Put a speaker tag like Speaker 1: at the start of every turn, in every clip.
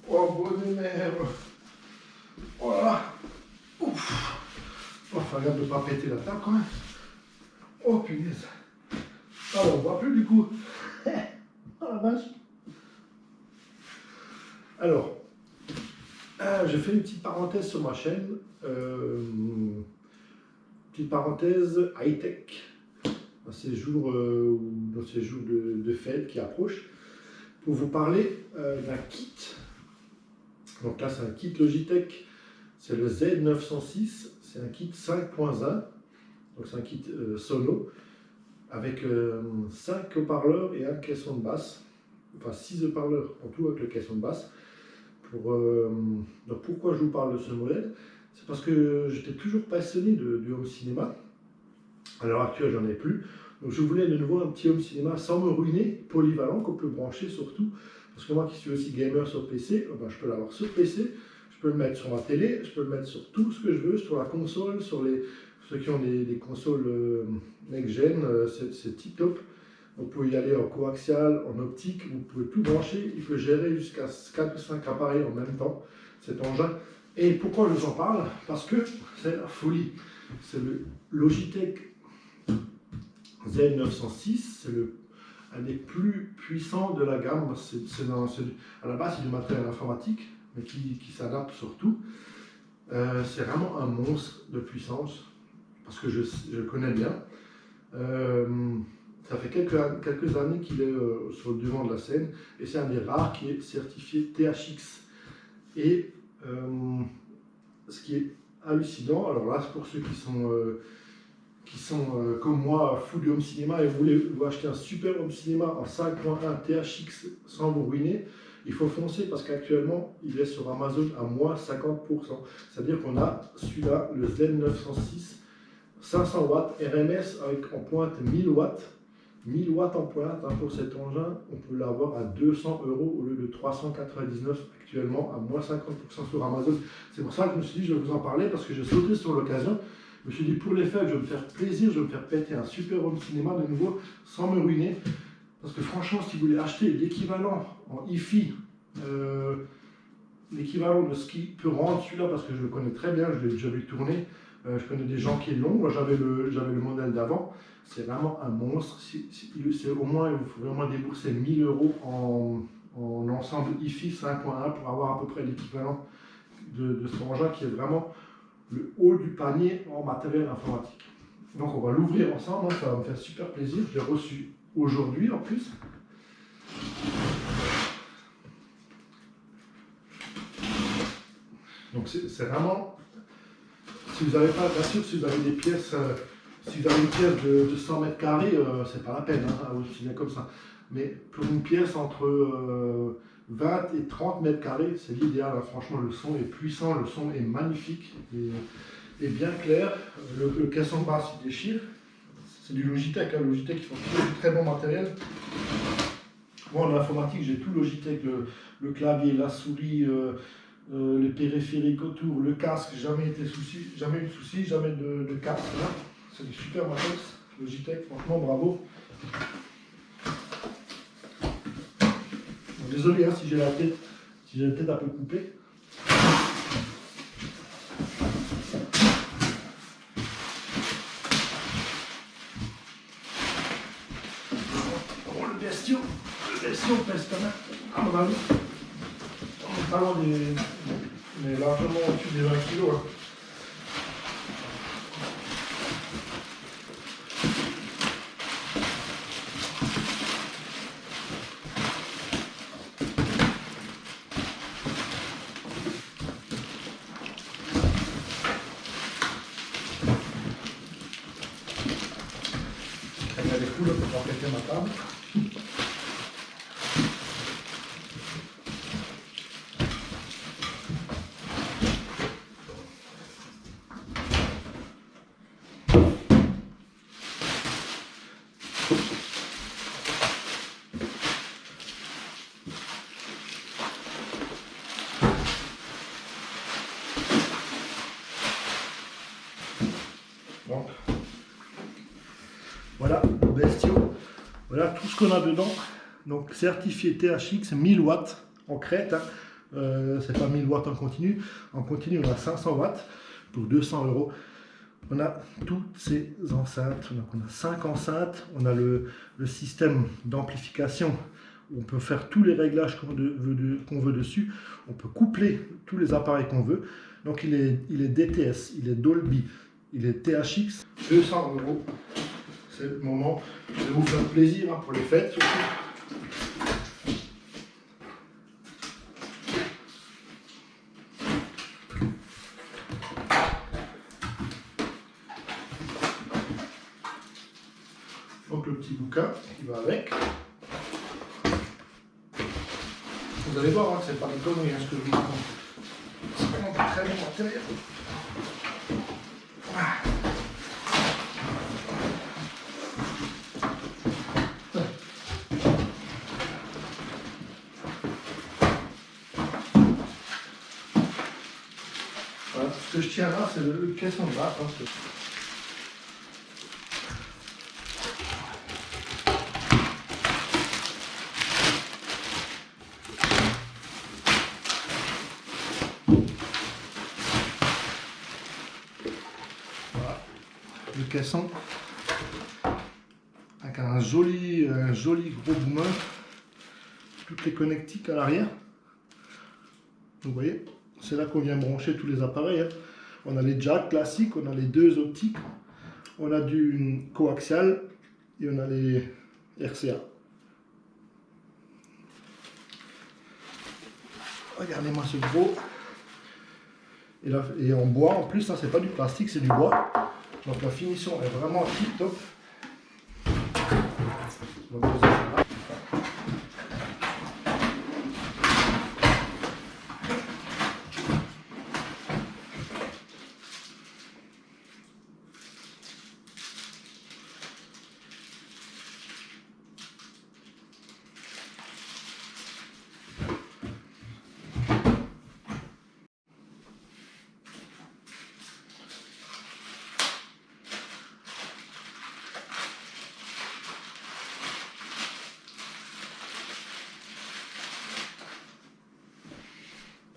Speaker 1: Oh, bonne mère. Voilà. Ouf. Oh, faut regarder de ne pas péter la table quand même. Oh, punaise. Alors, on voit plus du coup. Oh la vache. Alors, je fais une petite parenthèse sur ma chaîne. Petite parenthèse high-tech. Dans ces jours, de fête qui approchent. Pour vous parler d'un kit. Donc là, c'est un kit Logitech. C'est le Z906. C'est un kit 5.1. Donc c'est un kit sono. Avec 5 haut-parleurs et un caisson de basse. Enfin 6 haut-parleurs en tout avec le caisson de basse. Donc pourquoi je vous parle de ce modèle? C'est parce que j'étais toujours passionné du home cinéma. À l'heure actuelle, j'en ai plus. Donc je voulais de nouveau un petit home cinéma sans me ruiner, polyvalent, qu'on peut brancher surtout. Parce que moi qui suis aussi gamer sur PC, ben, je peux l'avoir sur PC, je peux le mettre sur ma télé, je peux le mettre sur tout ce que je veux, sur la console, sur ceux qui ont des consoles next-gen, c'est tip top. Vous pouvez y aller en coaxial, en optique, vous pouvez tout brancher, il peut gérer jusqu'à 4 ou 5 appareils en même temps, cet engin. Et pourquoi je vous en parle? Parce que c'est la folie. C'est le Logitech Z906, c'est un des plus puissants de la gamme. À la base, c'est du matériel informatique, mais qui s'adapte surtout. C'est vraiment un monstre de puissance, parce que je connais bien. Ça fait quelques années qu'il est sur le devant de la scène, et c'est un des rares qui est certifié THX. Et ce qui est hallucinant, alors là, c'est pour ceux qui sont comme moi, fous du home cinéma et vous acheter un super home cinéma en 5.1 THX sans vous ruiner, il faut foncer parce qu'actuellement, il est sur Amazon à moins 50%. C'est-à-dire qu'on a celui-là, le Z906, 500 watts, RMS avec en pointe 1000 watts. 1000 watts en pointe pour cet engin, on peut l'avoir à 200 € au lieu de 399 actuellement, à moins 50% sur Amazon. C'est pour ça que je me suis dit, je vais vous en parler parce que j'ai sauté sur l'occasion. Je me suis dit, pour les fêtes, je vais me faire plaisir, je vais me faire péter un super home cinéma de nouveau sans me ruiner. Parce que franchement, si vous voulez acheter l'équivalent en hi-fi, l'équivalent de ce qui peut rendre celui-là, parce que je le connais très bien, je l'ai déjà vu tourner. Je connais des gens qui l'ont. Moi, j'avais le modèle d'avant. C'est vraiment un monstre. Au moins, il faut vraiment débourser 1000 € en ensemble hi-fi 5.1 pour avoir à peu près l'équivalent de cet engin qui est vraiment le haut du panier en matériel informatique. Donc, on va l'ouvrir ensemble. Ça va me faire super plaisir. Je l'ai reçu aujourd'hui en plus. Donc, c'est vraiment. Si vous n'avez pas, bien sûr, si vous avez des pièces, si vous avez une pièce de 100 mètres carrés, c'est pas la peine, hein, aussi bien comme ça. Mais pour une pièce entre 20 et 30 mètres carrés, c'est l'idéal. Hein. Franchement, le son est puissant, le son est magnifique et bien clair. Le caisson de basse, il déchire. C'est du Logitech. Hein. Logitech, ils font du très bon matériel. Moi, en informatique, j'ai tout Logitech, le clavier, la souris. Les périphériques autour, le casque, jamais eu de souci, jamais de casque. C'est du super matos, Logitech, franchement bravo. Donc, désolé hein, si j'ai la tête un peu coupée. Oh, le bestiau pèse quand même, à mon avis. Pas loin mais largement au-dessus des 20 kg. Hein. Il y a des poules pour empêcher ma table. Donc, voilà, le bestiau. Voilà tout ce qu'on a dedans. Donc, certifié THX 1000 watts en crête. Hein. c'est pas 1000 watts en continu. En continu, on a 500 watts pour 200 €. On a toutes ces enceintes. Donc, on a 5 enceintes. On a le système d'amplification. On peut faire tous les réglages qu'on veut dessus. On peut coupler tous les appareils qu'on veut. Donc il est DTS, il est Dolby, il est THX. 200 €. C'est le moment de vous faire plaisir pour les fêtes surtout. Donc le petit bouquin qui va avec. Vous allez voir, c'est pas des conneries ce que je vous raconte. C'est vraiment très bon matériel. Voilà, ce que je tiens là, c'est le caisson de là. Le caisson avec un joli gros boomer, toutes les connectiques à l'arrière. Vous voyez, c'est là qu'on vient brancher tous les appareils. Hein. On a les jacks classiques, on a les 2 optiques, on a du coaxial et on a les RCA. Regardez-moi ce gros. Et, là, et en bois en plus, ça c'est pas du plastique, c'est du bois. Donc la finition est vraiment tip top.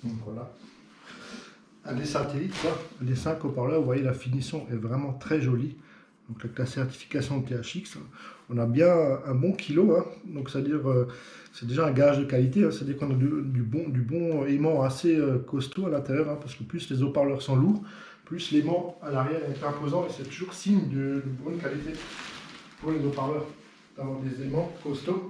Speaker 1: Donc voilà, un des satellites, un des 5 haut-parleurs, vous voyez la finition est vraiment très jolie. Donc avec la certification de THX, on a bien un bon kilo, hein. Donc c'est-à-dire c'est déjà un gage de qualité, hein. C'est-à-dire qu'on a du bon aimant assez costaud à l'intérieur, hein, parce que plus les haut-parleurs sont lourds, plus l'aimant à l'arrière est imposant et c'est toujours signe de bonne qualité pour les haut-parleurs d'avoir des aimants costauds.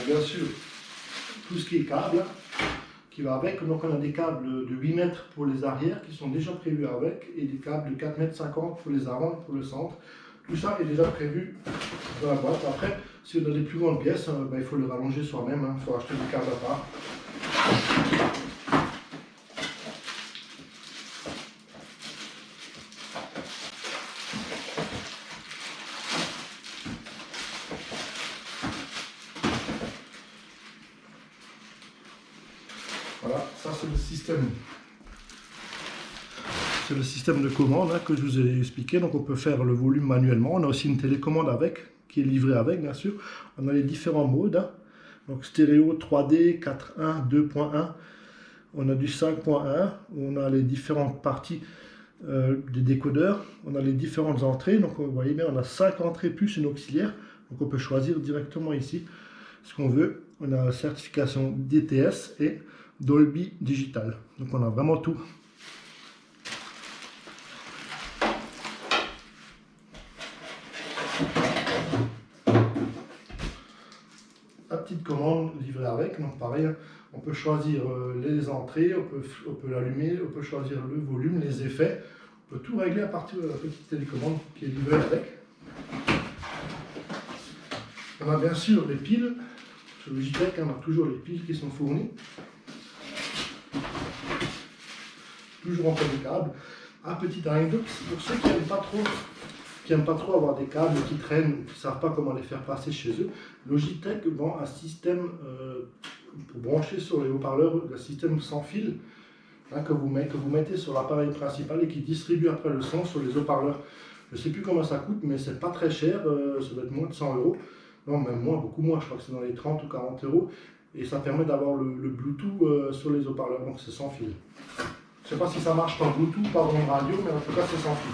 Speaker 1: Bien sûr, tout ce qui est câble qui va avec, donc on a des câbles de 8 mètres pour les arrières qui sont déjà prévus avec et des câbles de 4,50 mètres pour les avant et pour le centre. Tout ça est déjà prévu dans la boîte. Après, si on a des plus grandes pièces, il faut le rallonger soi-même, il faut acheter des câbles à part. Voilà, ça c'est le système. C'est le système de commande hein, que je vous ai expliqué. Donc on peut faire le volume manuellement. On a aussi une télécommande avec, qui est livrée avec bien sûr. On a les différents modes. Hein. Donc stéréo 3D, 4.1, 2.1. On a du 5.1. On a les différentes parties des décodeurs. On a les différentes entrées. Donc vous voyez bien, on a 5 entrées plus une auxiliaire. Donc on peut choisir directement ici ce qu'on veut. On a la certification DTS et Dolby Digital. Donc on a vraiment tout. La petite commande livrée avec, donc pareil, on peut choisir les entrées, on peut l'allumer, on peut choisir le volume, les effets, on peut tout régler à partir de la petite télécommande qui est livrée avec. On a bien sûr les piles, sur Logitech on a toujours les piles qui sont fournies. Toujours en de câble. Un petit anecdote, pour ceux qui n'aiment pas trop avoir des câbles qui traînent, qui ne savent pas comment les faire passer chez eux, Logitech vend un système pour branché sur les haut-parleurs, le système sans fil, hein, que vous mettez sur l'appareil principal et qui distribue après le son sur les haut-parleurs. Je ne sais plus comment ça coûte, mais c'est pas très cher, ça doit être moins de 100 €. Non, même moins, beaucoup moins, je crois que c'est dans les 30 ou 40 €. Et ça permet d'avoir le Bluetooth sur les haut-parleurs, donc c'est sans fil. Je ne sais pas si ça marche par Bluetooth, par onde radio, mais en tout cas c'est sans fil.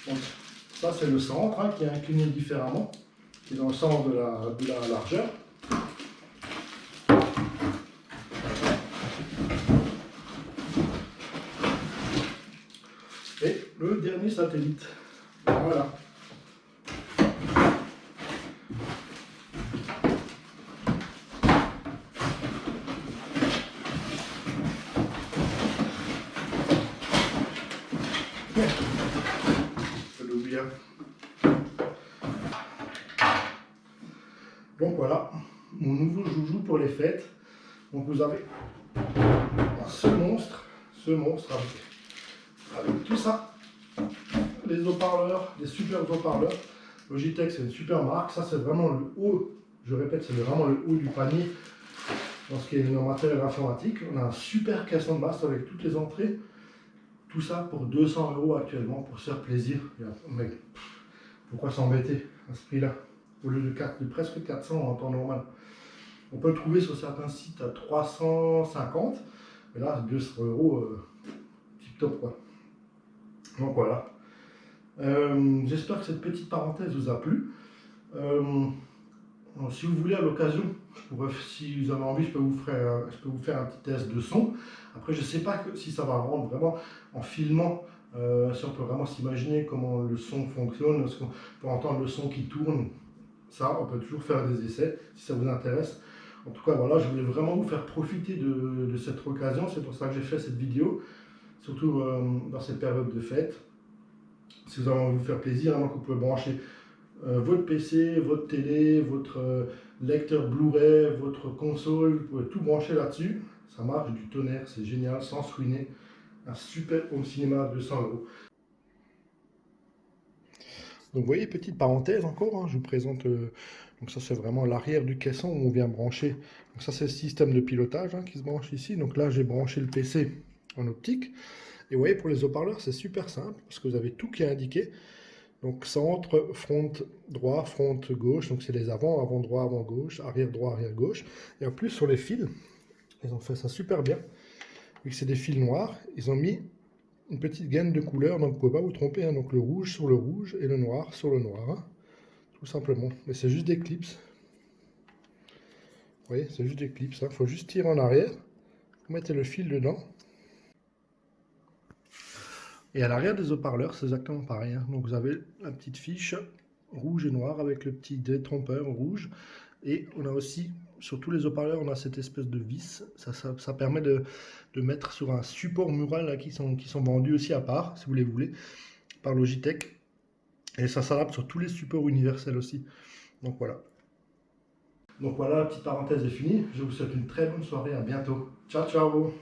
Speaker 1: Donc, ça c'est le centre hein, qui est incliné différemment, qui est dans le sens de la largeur. Et le dernier satellite. Voilà. Je l'oublie. Donc voilà, mon nouveau joujou pour les fêtes. Donc vous avez ce monstre avec tout ça, les haut-parleurs, des super haut-parleurs. Logitech c'est une super marque, ça c'est vraiment le haut, je répète, c'est vraiment le haut du panier dans ce qui est le matériel informatique. On a un super caisson de basse avec toutes les entrées, tout ça pour 200 € actuellement pour se faire plaisir. Mais pourquoi s'embêter à ce prix là au lieu de presque 400 en temps normal. On peut le trouver sur certains sites à 350, mais là 200 €, tip top quoi. Donc voilà. J'espère que cette petite parenthèse vous a plu. Si vous voulez à l'occasion, si vous avez envie, je peux vous faire un petit test de son. Après, je ne sais pas si ça va rendre vraiment en filmant, si on peut vraiment s'imaginer comment le son fonctionne, est-ce qu'on peut entendre le son qui tourne. Ça, on peut toujours faire des essais si ça vous intéresse. En tout cas, voilà, je voulais vraiment vous faire profiter de cette occasion. C'est pour ça que j'ai fait cette vidéo, surtout dans cette période de fête. Si vous avez envie de vous faire plaisir, hein, vous pouvez brancher votre PC, votre télé, votre lecteur Blu-ray, votre console, vous pouvez tout brancher là-dessus. Ça marche du tonnerre, c'est génial, sans se ruiner. Un super home cinéma à 200 €. Donc vous voyez, petite parenthèse encore, hein, je vous présente, donc ça c'est vraiment l'arrière du caisson où on vient brancher. Donc ça c'est le système de pilotage hein, qui se branche ici. Donc là j'ai branché le PC en optique. Et vous voyez, pour les haut-parleurs c'est super simple parce que vous avez tout qui est indiqué. Donc centre, front droit, front gauche, donc c'est les avant, avant droit, avant gauche, arrière droit, arrière gauche. Et en plus sur les fils, ils ont fait ça super bien. Vu que c'est des fils noirs, ils ont mis une petite gaine de couleur, donc vous ne pouvez pas vous tromper, hein, donc le rouge sur le rouge et le noir sur le noir, hein, tout simplement. Mais c'est juste des clips. Vous voyez, c'est juste des clips, il faut juste tirer en arrière, vous mettez le fil dedans. Et à l'arrière des haut-parleurs, c'est exactement pareil, hein. Donc vous avez la petite fiche rouge et noire avec le petit détrompeur rouge. Et on a aussi, sur tous les haut-parleurs, on a cette espèce de vis. Ça permet de mettre sur un support mural là, qui sont vendus aussi à part, si vous les voulez, par Logitech. Et ça s'adapte sur tous les supports universels aussi. Donc voilà. Donc voilà, la petite parenthèse est finie. Je vous souhaite une très bonne soirée. À bientôt. Ciao, ciao.